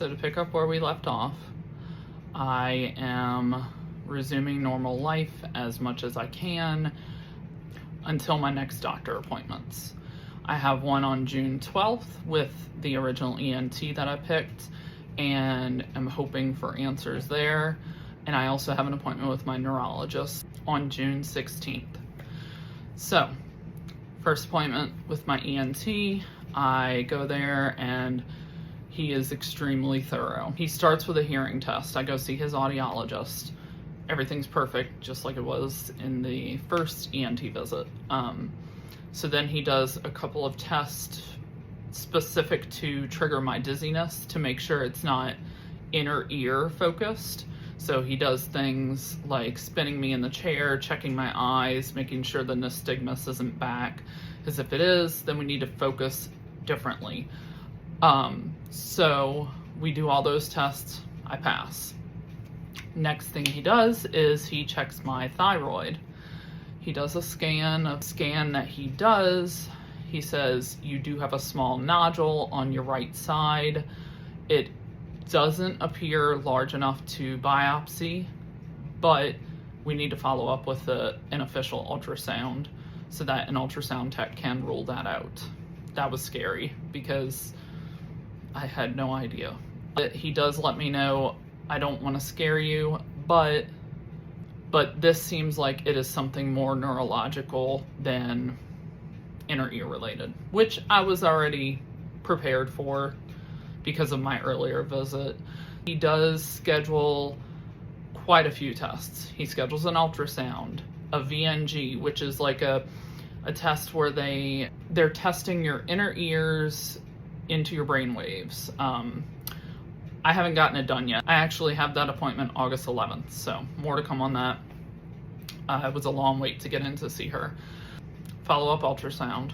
So to pick up where we left off, I am resuming normal life as much as I can until my next doctor appointments. I have one on June 12th with the original ENT that I picked, and I'm hoping for answers there. And I also have an appointment with my neurologist on June 16th. So, first appointment with my ENT, I go there and he is extremely thorough. He starts with a hearing test. I go see his audiologist. Everything's perfect, just like it was in the first ENT visit. So then he does a couple of tests specific to trigger my dizziness to make sure it's not inner ear focused. So he does things like spinning me in the chair, checking my eyes, making sure the nystagmus isn't back. Because if it is, then we need to focus differently. So we do all those tests, I pass. Next thing he does is he checks my thyroid. He does a scan that he does. He says, you do have a small nodule on your right side. It doesn't appear large enough to biopsy, but we need to follow up with an official ultrasound so that an ultrasound tech can rule that out. That was scary because I had no idea. But he does let me know, I don't want to scare you, but this seems like it is something more neurological than inner ear related, which I was already prepared for because of my earlier visit. He does schedule quite a few tests. He schedules an ultrasound, a VNG, which is like a test where they're testing your inner ears into your brain waves. I haven't gotten it done yet. I actually have that appointment August 11th, so more to come on that. It was a long wait to get in to see her. Follow-up ultrasound,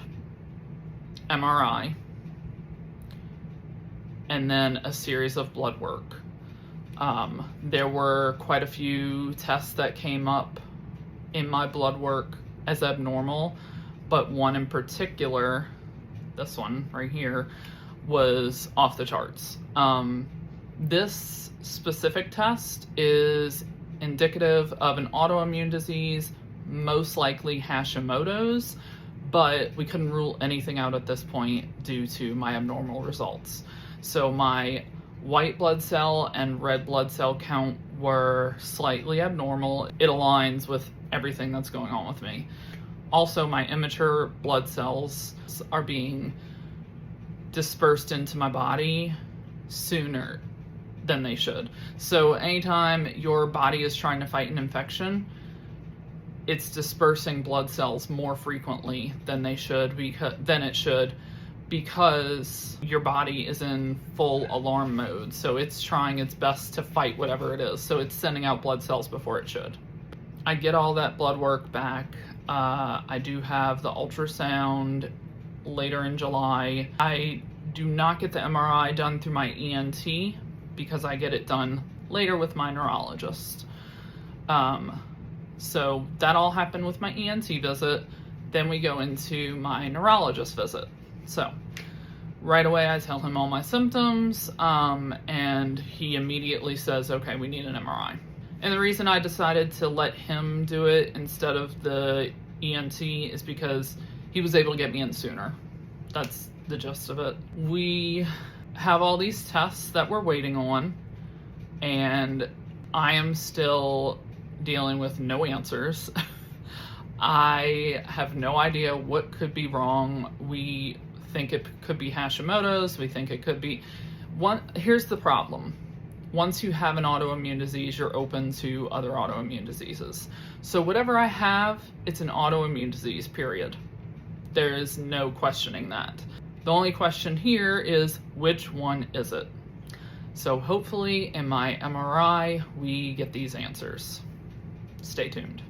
MRI, and then a series of blood work. There were quite a few tests that came up in my blood work as abnormal, but one in particular, this one right here, was off the charts. This specific test is indicative of an autoimmune disease, most likely Hashimoto's, but we couldn't rule anything out at this point due to my abnormal results. So my white blood cell and red blood cell count were slightly abnormal. It aligns with everything that's going on with me. Also, my immature blood cells are being dispersed into my body sooner than they should. So anytime your body is trying to fight an infection, it's dispersing blood cells more frequently than it should because your body is in full alarm mode. So it's trying its best to fight whatever it is. So it's sending out blood cells before it should. I get all that blood work back. I do have the ultrasound later in July. I do not get the MRI done through my ENT because I get it done later with my neurologist. So that all happened with my ENT visit. Then we go into my neurologist visit. So right away I tell him all my symptoms, and he immediately says, okay, we need an MRI. And the reason I decided to let him do it instead of the ENT is because he was able to get me in sooner. That's the gist of it. We have all these tests that we're waiting on, and I am still dealing with no answers. I have no idea what could be wrong. We think it could be Hashimoto's. We think it could be here's the problem. Once you have an autoimmune disease, you're open to other autoimmune diseases. So whatever I have, it's an autoimmune disease, period. There is no questioning that. The only question here is, which one is it? So hopefully in my MRI, we get these answers. Stay tuned.